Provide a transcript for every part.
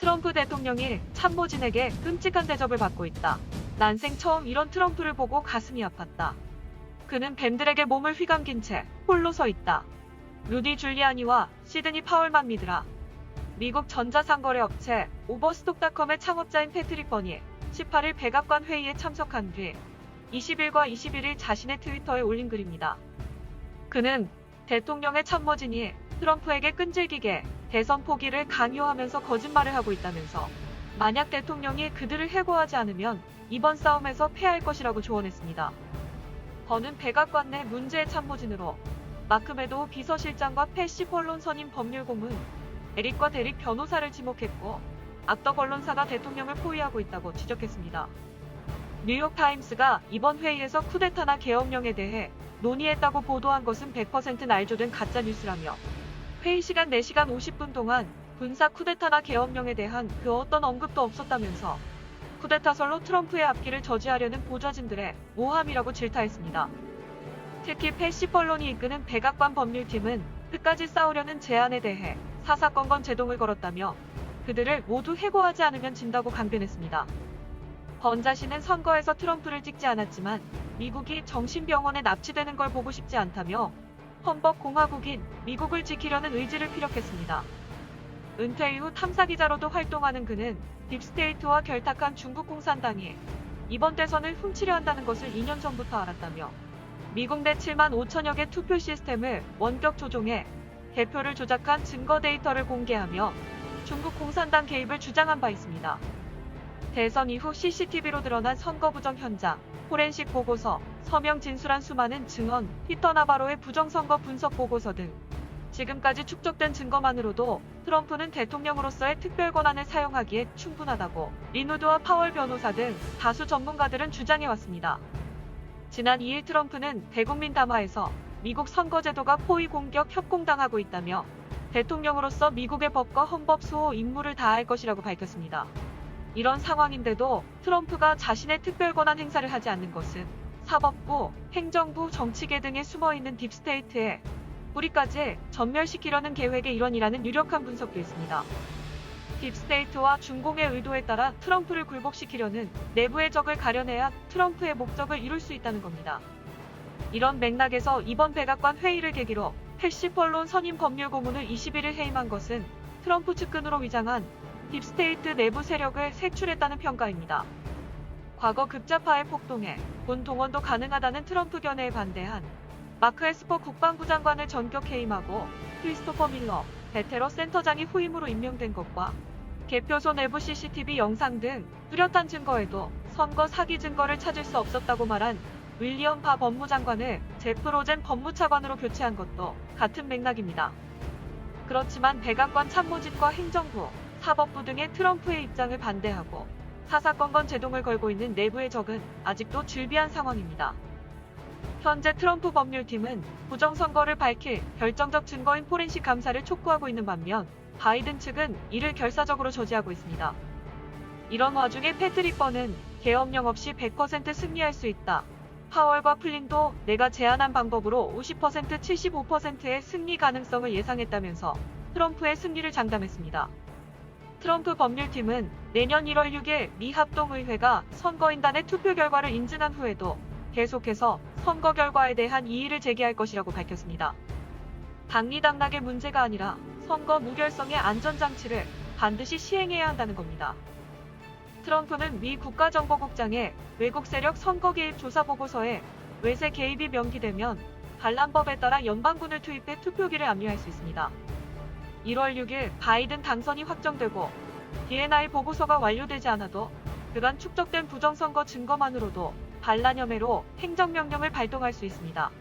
트럼프 대통령이 참모진에게 끔찍한 대접을 받고 있다. 난생 처음 이런 트럼프를 보고 가슴이 아팠다. 그는 뱀들에게 몸을 휘감긴 채 홀로 서 있다. 루디 줄리아니와 시드니 파월만 믿으라. 미국 전자상거래업체 오버스톡닷컴의 창업자인 패트릭 버니 18일 백악관 회의에 참석한 뒤 20일과 21일 자신의 트위터에 올린 글입니다. 그는 대통령의 참모진이 트럼프에게 끈질기게 대선 포기를 강요하면서 거짓말을 하고 있다면서 만약 대통령이 그들을 해고하지 않으면 이번 싸움에서 패할 것이라고 조언했습니다. 버는 백악관 내 문제의 참모진으로 마크 메도우 비서실장과 패시 언론 선임 법률고문 에릭과 데릭 변호사를 지목했고 악덕 언론사가 대통령을 포위하고 있다고 지적했습니다. 뉴욕타임스가 이번 회의에서 쿠데타나 계엄령에 대해 논의했다고 보도한 것은 100% 날조된 가짜뉴스라며 회의 시간 4시간 50분 동안 군사 쿠데타나 계엄령에 대한 그 어떤 언급도 없었다면서 쿠데타설로 트럼프의 앞길을 저지하려는 보좌진들의 모함이라고 질타했습니다. 특히 패시 언론이 이끄는 백악관 법률팀은 끝까지 싸우려는 제안에 대해 사사건건 제동을 걸었다며 그들을 모두 해고하지 않으면 진다고 강변했습니다. 번 자신은 선거에서 트럼프를 찍지 않았지만 미국이 정신병원에 납치되는 걸 보고 싶지 않다며 헌법공화국인 미국을 지키려는 의지를 피력했습니다. 은퇴 이후 탐사기자로도 활동하는 그는 딥스테이트와 결탁한 중국 공산당이 이번 대선을 훔치려 한다는 것을 2년 전부터 알았다며 미국 내 7만 5천여 개 투표 시스템을 원격 조종해 개표를 조작한 증거 데이터를 공개하며 중국 공산당 개입을 주장한 바 있습니다. 대선 이후 CCTV로 드러난 선거 부정 현장, 포렌식 보고서, 서명 진술한 수많은 증언, 피터 나바로의 부정선거 분석 보고서 등 지금까지 축적된 증거만으로도 트럼프는 대통령으로서의 특별 권한을 사용하기에 충분하다고 리누드와 파월 변호사 등 다수 전문가들은 주장해왔습니다. 지난 2일 트럼프는 대국민 담화에서 미국 선거제도가 포위 공격 협공당하고 있다며 대통령으로서 미국의 법과 헌법 수호 임무를 다할 것이라고 밝혔습니다. 이런 상황인데도 트럼프가 자신의 특별 권한 행사를 하지 않는 것은 사법부, 행정부, 정치계 등에 숨어있는 딥스테이트에 뿌리까지 전멸시키려는 계획의 일환이라는 유력한 분석도 있습니다. 딥스테이트와 중공의 의도에 따라 트럼프를 굴복시키려는 내부의 적을 가려내야 트럼프의 목적을 이룰 수 있다는 겁니다. 이런 맥락에서 이번 백악관 회의를 계기로 패시 언론 선임 법률고문을 21일 해임한 것은 트럼프 측근으로 위장한 딥스테이트 내부 세력을 색출했다는 평가입니다. 과거 극좌파의 폭동에 본 동원도 가능하다는 트럼프 견해에 반대한 마크 에스퍼 국방부 장관을 전격 해임하고 크리스토퍼 밀러 베테러 센터장이 후임으로 임명된 것과 개표소 내부 CCTV 영상 등 뚜렷한 증거에도 선거 사기 증거를 찾을 수 없었다고 말한 윌리엄 바 법무장관을 제프 로젠 법무차관으로 교체한 것도 같은 맥락입니다. 그렇지만 백악관 참모진과 행정부, 사법부 등의 트럼프의 입장을 반대하고 사사건건 제동을 걸고 있는 내부의 적은 아직도 즐비한 상황입니다. 현재 트럼프 법률팀은 부정선거를 밝힐 결정적 증거인 포렌식 감사를 촉구하고 있는 반면 바이든 측은 이를 결사적으로 저지하고 있습니다. 이런 와중에 패트릭 버는 계엄령 없이 100% 승리할 수 있다. 파월과 플린도 내가 제안한 방법으로 50% 75%의 승리 가능성을 예상했다면서 트럼프의 승리를 장담했습니다. 트럼프 법률팀은 내년 1월 6일 미 합동의회가 선거인단의 투표 결과를 인증한 후에도 계속해서 선거 결과에 대한 이의를 제기할 것이라고 밝혔습니다. 당리당락의 문제가 아니라 선거 무결성의 안전장치를 반드시 시행해야 한다는 겁니다. 트럼프는 미 국가정보국장의 외국 세력 선거 개입 조사 보고서에 외세 개입이 명기되면 반란법에 따라 연방군을 투입해 투표기를 압류할 수 있습니다. 1월 6일 바이든 당선이 확정되고 DNI 보고서가 완료되지 않아도 그간 축적된 부정선거 증거만으로도 반란 혐의로 행정명령을 발동할 수 있습니다.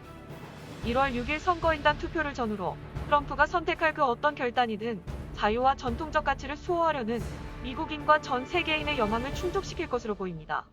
1월 6일 선거인단 투표를 전후로 트럼프가 선택할 그 어떤 결단이든 자유와 전통적 가치를 수호하려는 미국인과 전 세계인의 영향을 충족시킬 것으로 보입니다.